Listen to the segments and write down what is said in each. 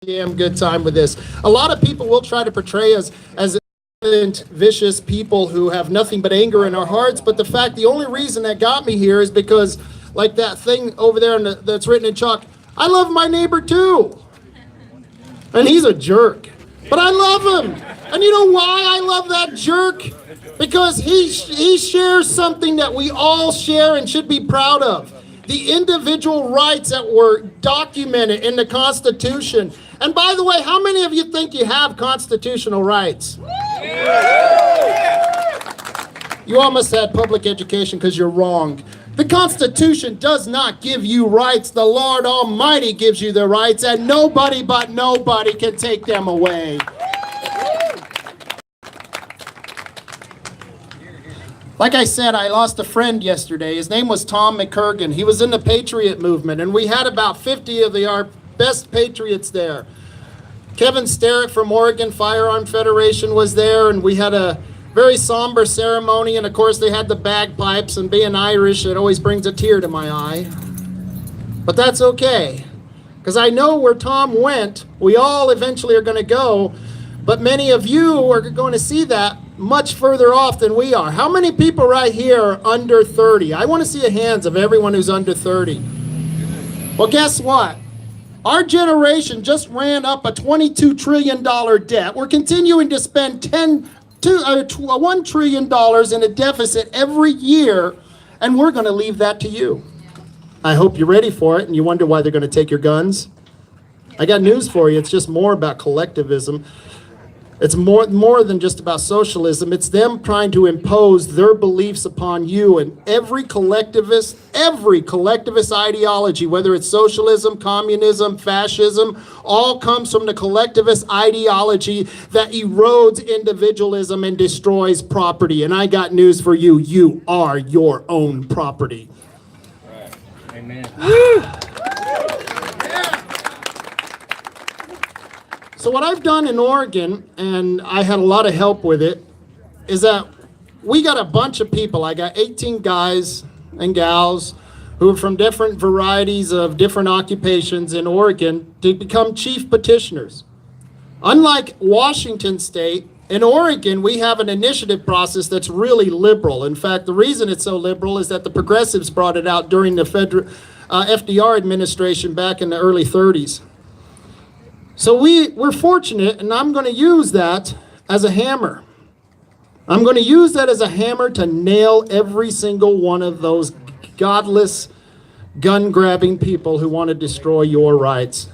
damn good time with this. A lot of people will try to portray us as vicious people who have nothing but anger in our hearts, but the only reason that got me here is because, like that thing over there that's written in chalk, I love my neighbor too. And he's a jerk, but I love him. And you know why I love that jerk? Because he shares something that we all share and should be proud of. The individual rights that were documented in the Constitution. And by the way, how many of you think you have constitutional rights? You all must have had public education because you're wrong. The Constitution does not give you rights. The Lord Almighty gives you the rights, and nobody but nobody can take them away. Like I said, I lost a friend yesterday. His name was Tom McCurgan. He was in the Patriot movement, and we had about 50 of our best patriots there. Kevin Sterritt from Oregon Firearm Federation was there, and we had a very somber ceremony, and of course they had the bagpipes, and being Irish, it always brings a tear to my eye. But that's okay, because I know where Tom went, we all eventually are going to go, but many of you are going to see that much further off than we are. How many people right here are under 30? I want to see the hands of everyone who's under 30. Well, guess what? Our generation just ran up a $22 trillion debt. We're continuing to spend $1 trillion in a deficit every year, and we're going to leave that to you. I hope you're ready for it, and you wonder why they're going to take your guns. I got news for you. It's just more about collectivism. It's more than just about socialism. It's them trying to impose their beliefs upon you. And every collectivist ideology, whether it's socialism, communism, fascism, all comes from the collectivist ideology that erodes individualism and destroys property. And I got news for you. You are your own property. Right. Amen. So what I've done in Oregon, and I had a lot of help with it, is that we got a bunch of people. I got 18 guys and gals who are from different varieties of different occupations in Oregon to become chief petitioners. Unlike Washington State, in Oregon, we have an initiative process that's really liberal. In fact, the reason it's so liberal is that the progressives brought it out during the FDR administration back in the early 30s. So we're fortunate, and I'm going to use that as a hammer. I'm going to use that as a hammer to nail every single one of those godless, gun-grabbing people who want to destroy your rights.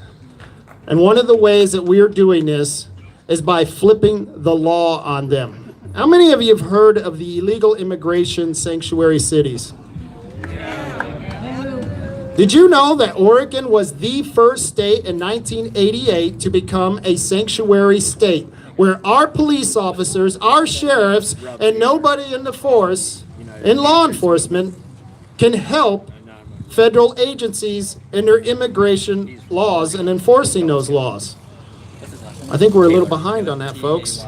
And one of the ways that we're doing this is by flipping the law on them. How many of you have heard of the illegal immigration sanctuary cities? Did you know that Oregon was the first state in 1988 to become a sanctuary state, where our police officers, our sheriffs, and nobody in the force, in law enforcement, can help federal agencies in their immigration laws and enforcing those laws? I think we're a little behind on that, folks.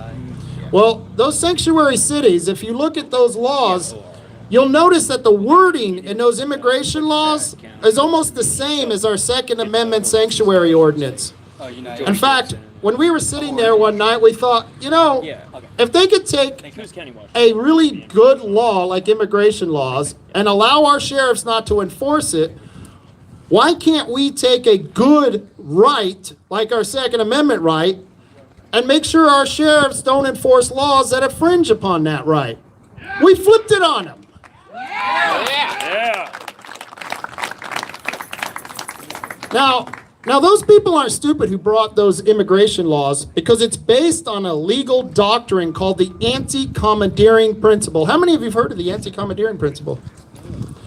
Well, those sanctuary cities, if you look at those laws, you'll notice that the wording in those immigration laws is almost the same as our Second Amendment sanctuary ordinance. In fact, when we were sitting there one night, we thought, if they could take a really good law like immigration laws and allow our sheriffs not to enforce it, why can't we take a good right, like our Second Amendment right, and make sure our sheriffs don't enforce laws that infringe upon that right? We flipped it on them. Yeah. Now those people aren't stupid who brought those immigration laws, because it's based on a legal doctrine called the anti-commandeering principle. How many of you have heard of the anti-commandeering principle?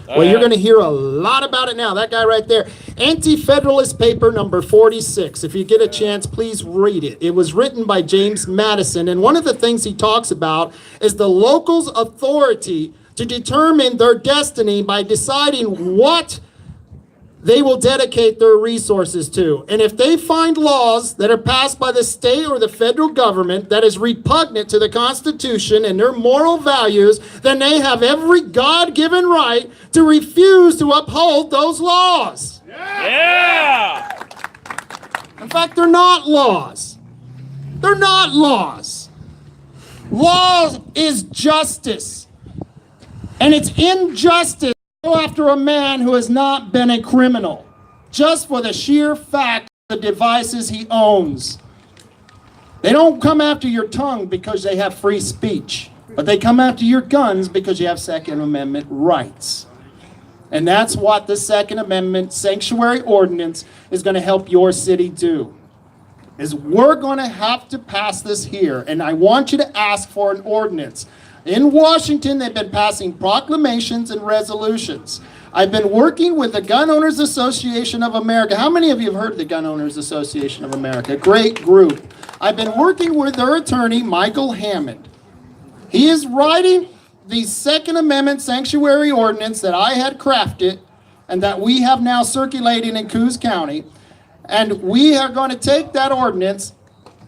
Well, you're going to hear a lot about it now. That guy right there. Anti-Federalist Paper number 46. If you get a chance, please read it. It was written by James Madison, and one of the things he talks about is the locals' authority to determine their destiny by deciding what they will dedicate their resources to. And if they find laws that are passed by the state or the federal government that is repugnant to the Constitution and their moral values, then they have every God-given right to refuse to uphold those laws. Yeah! In fact, they're not laws. They're not laws. Law is justice. And it's injustice to go after a man who has not been a criminal, just for the sheer fact of the devices he owns. They don't come after your tongue because they have free speech, but they come after your guns because you have Second Amendment rights. And that's what the Second Amendment sanctuary ordinance is going to help your city do. Is we're going to have to pass this here, and I want you to ask for an ordinance. In Washington, they've been passing proclamations and resolutions. I've been working with the Gun Owners Association of America. How many of you have heard of the Gun Owners Association of America? Great group. I've been working with their attorney, Michael Hammond. He is writing the Second Amendment sanctuary ordinance that I had crafted and that we have now circulating in Coos County. And we are going to take that ordinance,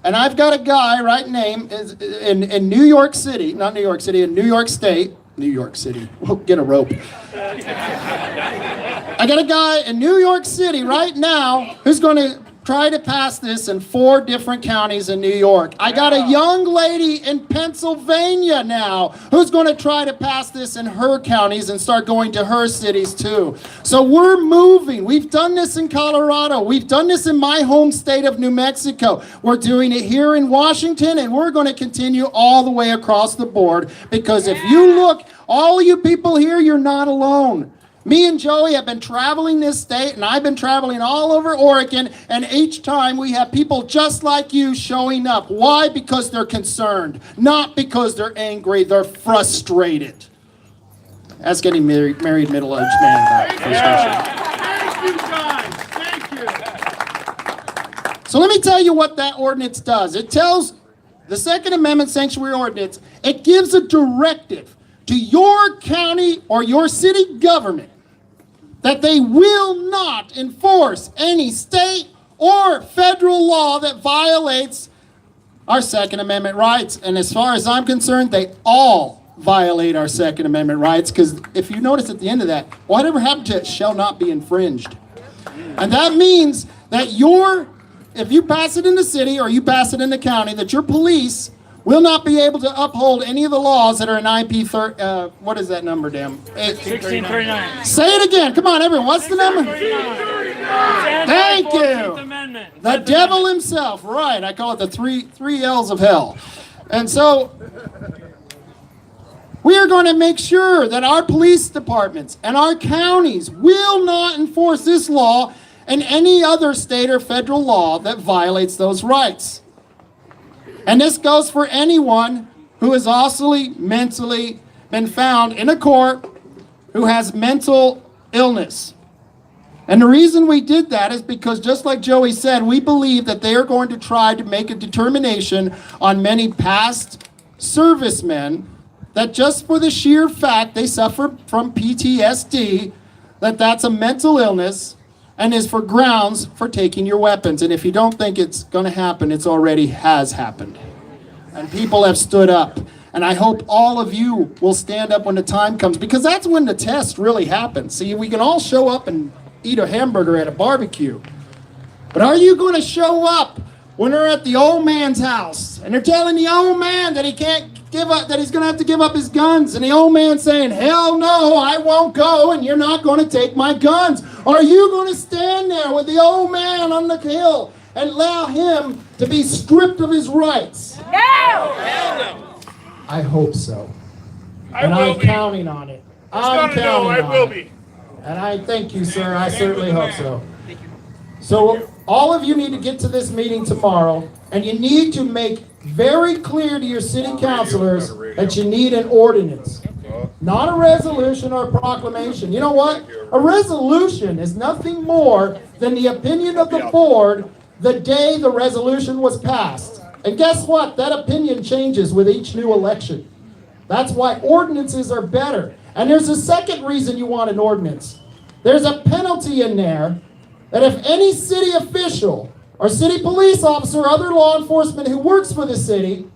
and I've got a guy right name in New York City, not New York City, in New York State. New York City. We'll get a rope. I got a guy in New York City right now who's going to try to pass this in 4 different counties in New York. I got a young lady in Pennsylvania now who's going to try to pass this in her counties and start going to her cities too. So we're moving. We've done this in Colorado. We've done this in my home state of New Mexico. We're doing it here in Washington, and we're going to continue all the way across the board, because if you look, all you people here, you're not alone. Me and Joey have been traveling this state, and I've been traveling all over Oregon, and each time we have people just like you showing up. Why? Because they're concerned, not because they're angry, they're frustrated. That's getting married middle-aged man. Thank you, guys. Thank you. So let me tell you what that ordinance does. It tells the Second Amendment sanctuary ordinance, it gives a directive to your county or your city government that they will not enforce any state or federal law that violates our Second Amendment rights. And as far as I'm concerned, they all violate our Second Amendment rights, because if you notice at the end of that, whatever happened to it shall not be infringed. And that means that if you pass it in the city or you pass it in the county, that your police will not be able to uphold any of the laws that are in IP, what is that number, damn? 1639. Say it again. Come on, everyone. What's the number? Thank you. The devil himself. Right. I call it the three L's of hell. And so we are going to make sure that our police departments and our counties will not enforce this law and any other state or federal law that violates those rights. And this goes for anyone who has also mentally been found in a court who has mental illness. And the reason we did that is because, just like Joey said, we believe that they are going to try to make a determination on many past servicemen that just for the sheer fact they suffer from PTSD, that's a mental illness and is for grounds for taking your weapons. And if you don't think it's going to happen, it's already has happened. And people have stood up. And I hope all of you will stand up when the time comes, because that's when the test really happens. See, we can all show up and eat a hamburger at a barbecue. But are you going to show up when they're at the old man's house and they're telling the old man that he can't give up, that he's going to have to give up his guns, and the old man saying, hell no, I won't go, and you're not going to take my guns? Are you going to stand there with the old man on the hill and allow him to be stripped of his rights? No! Hell no! I hope so. And I'm counting on it. I'm counting on it. I will be. And I thank you, sir. I certainly hope so. So all of you need to get to this meeting tomorrow, and you need to make very clear to your city councilors that you need an ordinance, not a resolution or a proclamation. You know what? A resolution is nothing more than the opinion of the board the day the resolution was passed. And guess what? That opinion changes with each new election. That's why ordinances are better. And there's a second reason you want an ordinance. There's a penalty in there that if any city official or city police officer or other law enforcement who works for the city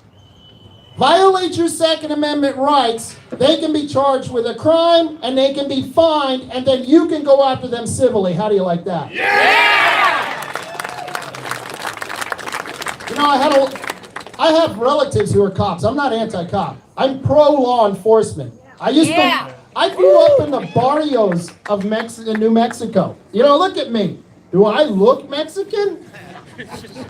violates your Second Amendment rights, they can be charged with a crime and they can be fined, and then you can go after them civilly. How do you like that? Yeah! You know, I have relatives who are cops. I'm not anti-cop. I'm pro-law enforcement. I grew up in the barrios of New Mexico. You know, look at me. Do I look Mexican?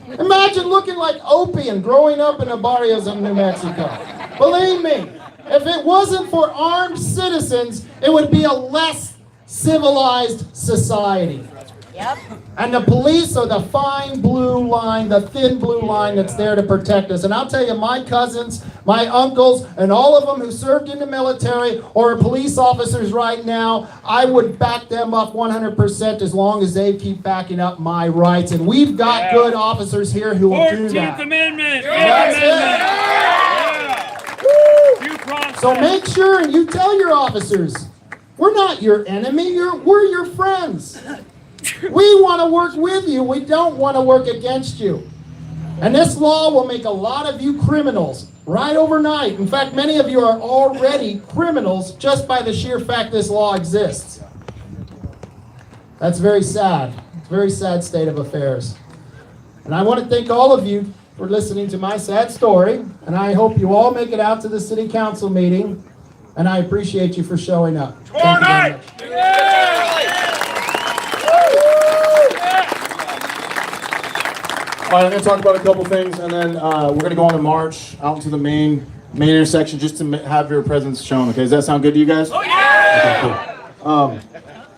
Imagine looking like Opie and growing up in the barrios of New Mexico. Believe me, if it wasn't for armed citizens, it would be a less civilized society. Yep. And the police are the fine blue line, the thin blue line that's there to protect us. And I'll tell you, my cousins, my uncles, and all of them who served in the military or are police officers right now, I would back them up 100% as long as they keep backing up my rights. And we've got good officers here who will do 14th that. Amendment. That's it. Due process. So make sure and you tell your officers, we're not your enemy, we're your friends. We want to work with you. We don't want to work against you. And this law will make a lot of you criminals right overnight. In fact, many of you are already criminals just by the sheer fact this law exists. That's very sad. It's a very sad state of affairs. And I want to thank all of you for listening to my sad story. And I hope you all make it out to the city council meeting. And I appreciate you for showing up. Tomorrow night. All right, I'm going to talk about a couple things, and then we're going to go on a march out into the main intersection just to have your presence shown. Okay, does that sound good to you guys? Oh, yeah! Okay, cool.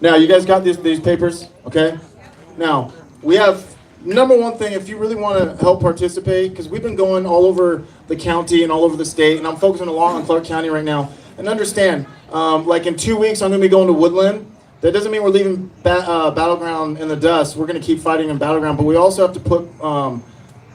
Now, you guys got these papers, okay? Now, we have number one thing, if you really want to help participate, because we've been going all over the county and all over the state, and I'm focusing a lot on Clark County right now. And understand, like in 2 weeks, I'm going to be going to Woodland. That doesn't mean we're leaving Battleground in the dust. We're going to keep fighting in Battleground, but we also have to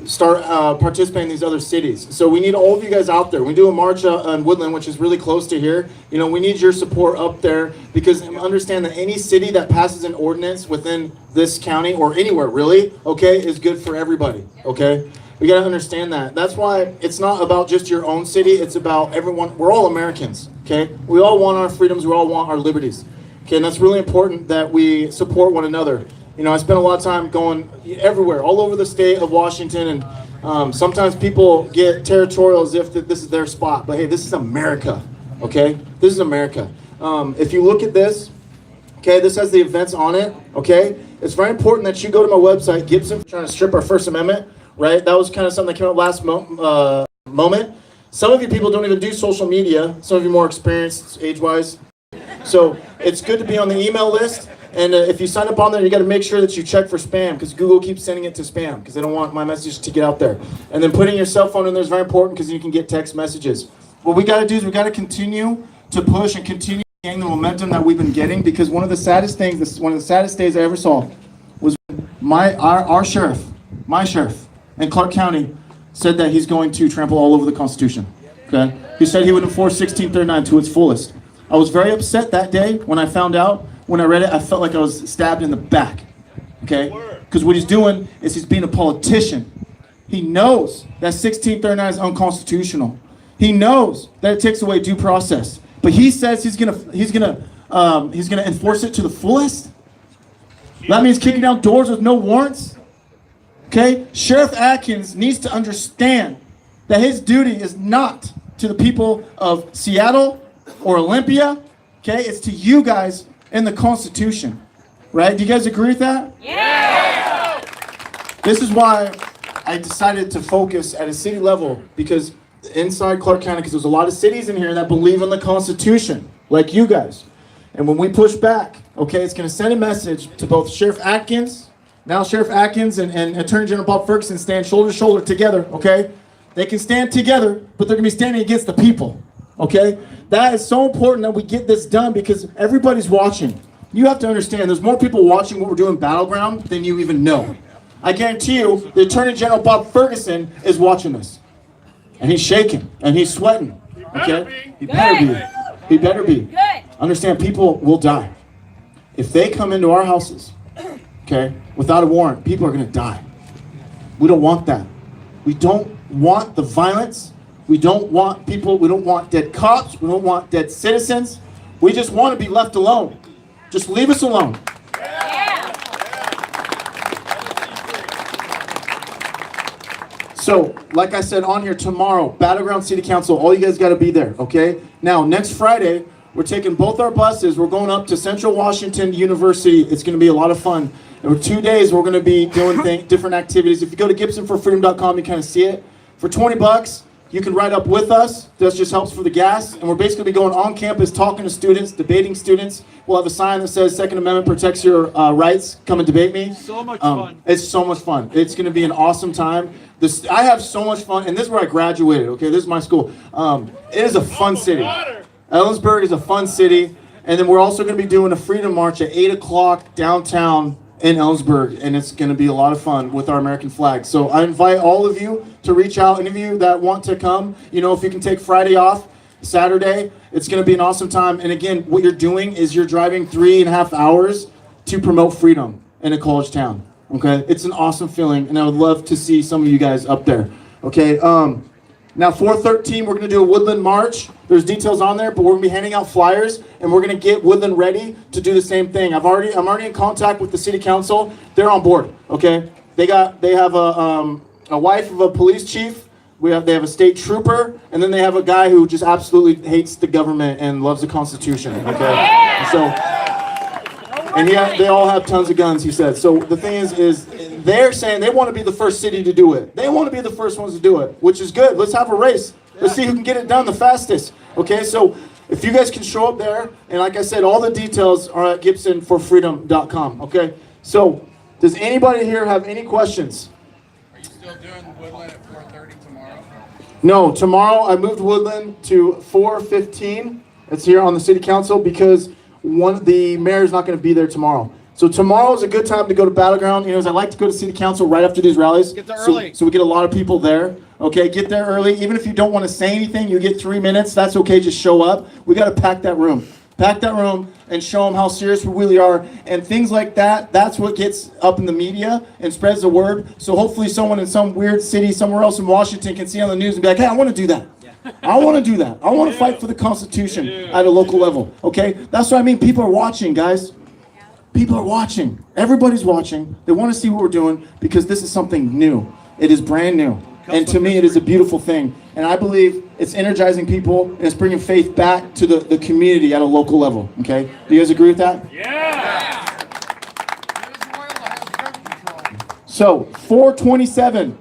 start participating in these other cities. So we need all of you guys out there. We do a march on Woodland, which is really close to here. You know, we need your support up there because understand that any city that passes an ordinance within this county or anywhere really, okay, is good for everybody, okay? We got to understand that. That's why it's not about just your own city. It's about everyone. We're all Americans, okay? We all want our freedoms. We all want our liberties. Okay, and that's really important that we support one another. You know, I spent a lot of time going everywhere, all over the state of Washington, and sometimes people get territorial as if this is their spot. But hey, this is America, okay? This is America. If you look at this, okay, this has the events on it, okay? It's very important that you go to my website, Gibson, trying to strip our First Amendment, right? That was kind of something that came up last moment. Some of you people don't even do social media. Some of you more experienced age-wise. So it's good to be on the email list, and if you sign up on there, you got to make sure that you check for spam because Google keeps sending it to spam because they don't want my message to get out there. And then putting your cell phone in there is very important because you can get text messages. What we got to do is we got to continue to push and continue to gain the momentum that we've been getting because one of the saddest things, one of the saddest days I ever saw was our sheriff, my sheriff in Clark County said that he's going to trample all over the Constitution. Okay, he said he would enforce 1639 to its fullest. I was very upset that day when I found out. When I read it, I felt like I was stabbed in the back, okay? Because what he's doing is he's being a politician. He knows that 1639 is unconstitutional. He knows that it takes away due process. But he says he's gonna enforce it to the fullest. That means kicking down doors with no warrants. Okay? Sheriff Atkins needs to understand that his duty is not to the people of Seattle or Olympia, okay? It's to you guys in the Constitution, right? Do you guys agree with that? Yeah! This is why I decided to focus at a city level because inside Clark County, because there's a lot of cities in here that believe in the Constitution, like you guys. And when we push back, okay, it's going to send a message to both Sheriff Atkins, now Sheriff Atkins and Attorney General Bob Ferguson stand shoulder to shoulder together, okay? They can stand together, but they're going to be standing against the people, okay? That is so important that we get this done because everybody's watching. You have to understand there's more people watching what we're doing Battleground than you even know. I guarantee you the Attorney General Bob Ferguson is watching this. And he's shaking and he's sweating. Okay? He better be. He better be. Good. Understand people will die. If they come into our houses, okay, without a warrant, people are going to die. We don't want that. We don't want the violence. We don't want people, we don't want dead cops, we don't want dead citizens. We just want to be left alone. Just leave us alone. So, like I said on here, tomorrow, Battleground City Council, all you guys got to be there, okay? Now, next Friday, we're taking both our buses. We're going up to Central Washington University. It's going to be a lot of fun. And for 2 days, we're going to be doing different activities. If you go to GibsonForFreedom.com, you kind of see it. For $20, you can ride up with us. That just helps for the gas. And we're basically be going on campus, talking to students, debating students. We'll have a sign that says Second Amendment protects your rights. Come and debate me. So much fun. It's so much fun. It's going to be an awesome time. I have so much fun. And this is where I graduated, okay? This is my school. It is a fun city. Ellensburg is a fun city. And then we're also going to be doing a Freedom March at 8 o'clock downtown in Ellensburg, and it's going to be a lot of fun with our American flag. So I invite all of you to reach out, any of you that want to come. You know, if you can take Friday off, Saturday, it's going to be an awesome time. And again, what you're doing is you're driving 3.5 hours to promote freedom in a college town. Okay, it's an awesome feeling, and I would love to see some of you guys up there. Okay, now 4/13, we're going to do a Woodland March. There's details on there, but we're going to be handing out flyers, and we're going to get Woodland ready to do the same thing. I'm already in contact with the city council. They're on board. Okay, they have a wife of a police chief. They have a state trooper, and then they have a guy who just absolutely hates the government and loves the Constitution. Okay, and they all have tons of guns. He said. So the thing is they're saying they want to be the first city to do it. They want to be the first ones to do it, which is good. Let's have a race. Let's see who can get it done the fastest. Okay, so if you guys can show up there, and like I said, all the details are at GibsonForFreedom.com. Okay, so does anybody here have any questions? Are you still doing Woodland at 4:30 tomorrow? No, tomorrow I moved Woodland to 4:15. It's here on the city council because the mayor's not going to be there tomorrow. So tomorrow is a good time to go to Battleground. You know, as I like to go to city council right after these rallies. Get there early. So we get a lot of people there. Okay, get there early. Even if you don't want to say anything, you get 3 minutes. That's okay. Just show up. We got to pack that room. Pack that room and show them how serious we really are. And things like that, that's what gets up in the media and spreads the word. So hopefully someone in some weird city somewhere else in Washington can see on the news and be like, hey, I want to do that. I want to do that. I want to fight for the Constitution at a local level. Okay? That's what I mean. People are watching, guys. People are watching. Everybody's watching. They want to see what we're doing because this is something new. It is brand new. And to me, it is a beautiful thing. And I believe it's energizing people and it's bringing faith back to the community at a local level. Okay? Do you guys agree with that? Yeah. So, 4/27,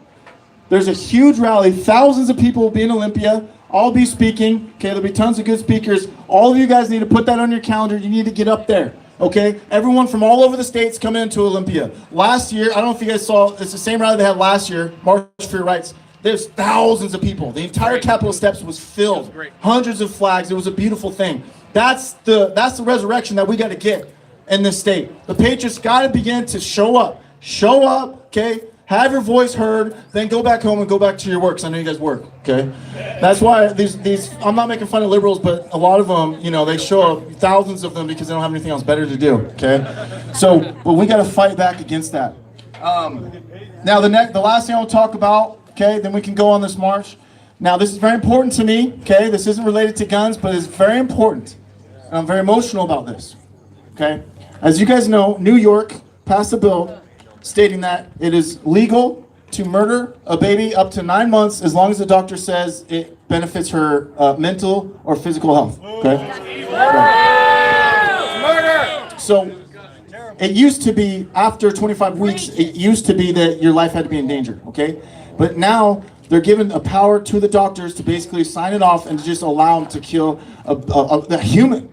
there's a huge rally. Thousands of people will be in Olympia. I'll be speaking. Okay, there'll be tons of good speakers. All of you guys need to put that on your calendar. You need to get up there. Okay, everyone from all over the states coming into Olympia. Last year, I don't know if you guys saw, it's the same rally they had last year, March for Your Rights. There's thousands of people. The entire Capitol steps was filled. Hundreds of flags. It was a beautiful thing. That's the resurrection that we got to get in this state. The Patriots got to begin to show up. Show up, okay? Have your voice heard, then go back home and go back to your work. 'Cause I know you guys work, okay? That's why these I'm not making fun of liberals, but a lot of them, you know, they show up, thousands of them, because they don't have anything else better to do, okay? So, but we got to fight back against that. Now, the last thing I'll talk about, okay, then we can go on this march. Now, this is very important to me, okay? This isn't related to guns, but it's very important. And I'm very emotional about this, okay? As you guys know, New York passed a bill stating that it is legal to murder a baby up to 9 months as long as the doctor says it benefits her mental or physical health. Okay? So it used to be after 25 weeks, it used to be that your life had to be in danger. Okay? But now they're giving a power to the doctors to basically sign it off and just allow them to kill a human.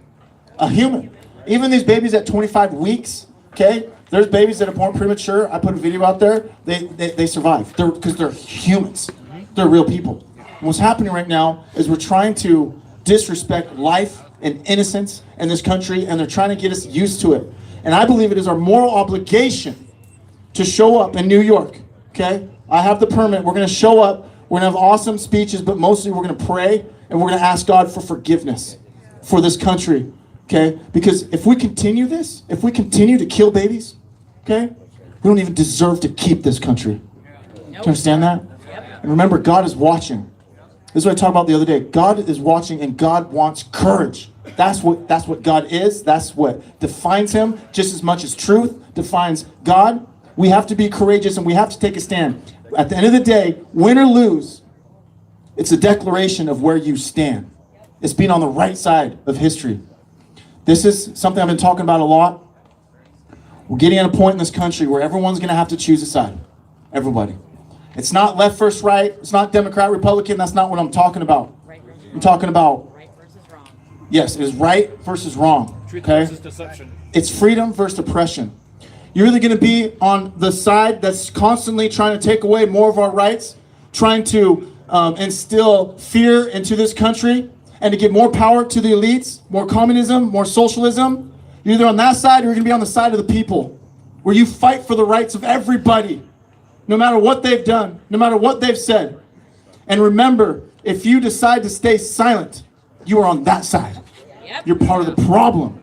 A human. Even these babies at 25 weeks, okay? There's babies that are born premature. I put a video out there. They survive because they're humans. They're real people. And what's happening right now is we're trying to disrespect life and innocence in this country, and they're trying to get us used to it. And I believe it is our moral obligation to show up in New York. Okay? I have the permit. We're going to show up. We're going to have awesome speeches, but mostly we're going to pray and we're going to ask God for forgiveness for this country. Okay? Because if we continue this, if we continue to kill babies, okay, we don't even deserve to keep this country. Do you understand that? And remember, God is watching. This is what I talked about the other day. God is watching and God wants courage. That's what God is. That's what defines him just as much as truth defines God. We have to be courageous and we have to take a stand. At the end of the day, win or lose, it's a declaration of where you stand. It's being on the right side of history. This is something I've been talking about a lot. We're getting at a point in this country where everyone's going to have to choose a side. Everybody. It's not left versus right. It's not Democrat, Republican. That's not what I'm talking about. I'm talking about Right versus wrong. yes, it is right versus wrong. Truth Okay? versus deception. It's freedom versus oppression. You're either going to be on the side that's constantly trying to take away more of our rights, trying to instill fear into this country, and to give more power to the elites, more communism, more socialism. You're either on that side or you're going to be on the side of the people, where you fight for the rights of everybody, no matter what they've done, no matter what they've said. And remember, if you decide to stay silent, you are on that side. Yep. You're part of the problem.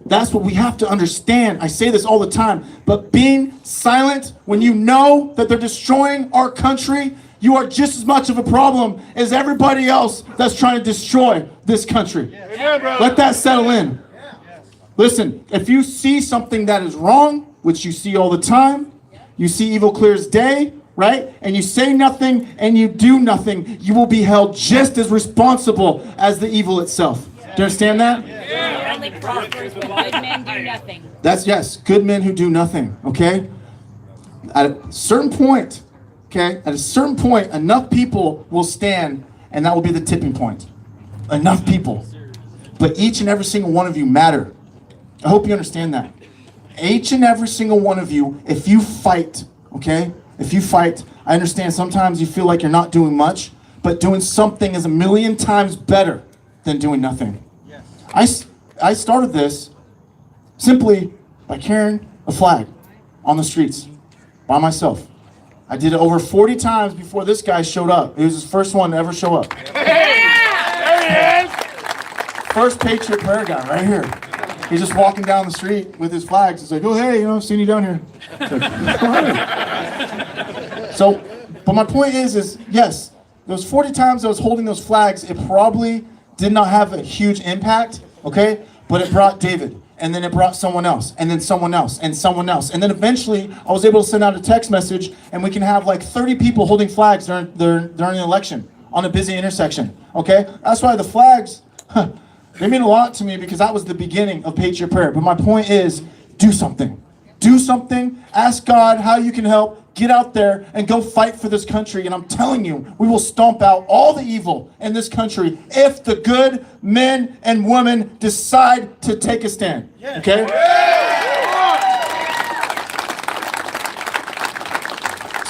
That's what we have to understand. I say this all the time, but being silent when you know that they're destroying our country, you are just as much of a problem as everybody else that's trying to destroy this country. Let that settle in. Listen, if you see something that is wrong, which you see all the time, you see evil clear as day, right? And you say nothing and you do nothing, you will be held just as responsible as the evil itself. Do you understand that? Only prospers when good men do nothing. That's yes, good men who do nothing, okay? At a certain point, okay, at a certain point, enough people will stand, and that will be the tipping point. Enough people. But each and every single one of you matter. I hope you understand that. Each and every single one of you, if you fight, okay? If you fight, I understand sometimes you feel like you're not doing much, but doing something is a million times better than doing nothing. I started this simply by carrying a flag on the streets by myself. I did it over 40 times before this guy showed up. He was his first one to ever show up. There he is. First Patriot prayer guy right here. He's just walking down the street with his flags. It's like, oh, hey, I've seen you down here. So, but my point is yes, those 40 times I was holding those flags, it probably did not have a huge impact, okay? But it brought David, and then it brought someone else, and then someone else, and someone else. And then eventually, I was able to send out a text message, and we can have like 30 people holding flags during the election on a busy intersection, okay? That's why the flags, they mean a lot to me, because that was the beginning of Patriot Prayer. But my point is, do something. Do something. Ask God how you can help. Get out there and go fight for this country. And I'm telling you, we will stomp out all the evil in this country if the good men and women decide to take a stand. Okay?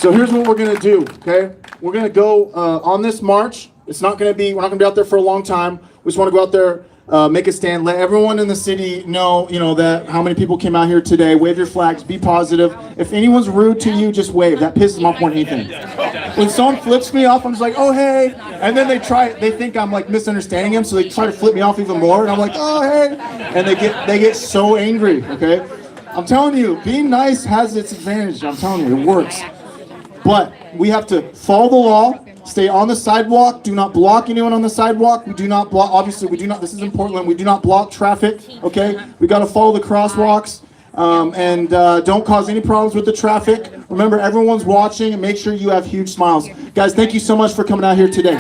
So here's what we're going to do, okay? We're going to go on this march. We're not going to be out there for a long time. We just want to go out there, make a stand, let everyone in the city know, that how many people came out here today. Wave your flags, be positive. If anyone's rude to you, just wave. That pisses them off more than anything. When someone flips me off, I'm just like, oh, hey. And then they think I'm like misunderstanding them, so they try to flip me off even more. And I'm like, oh, hey. And they get so angry, okay? I'm telling you, being nice has its advantage. I'm telling you, it works. But we have to follow the law. Stay on the sidewalk. Do not block anyone on the sidewalk. We do not block, obviously, we do not, this is in Portland, we do not block traffic, okay? We got to follow the crosswalks, and don't cause any problems with the traffic. Remember, everyone's watching, and make sure you have huge smiles. Guys, thank you so much for coming out here today.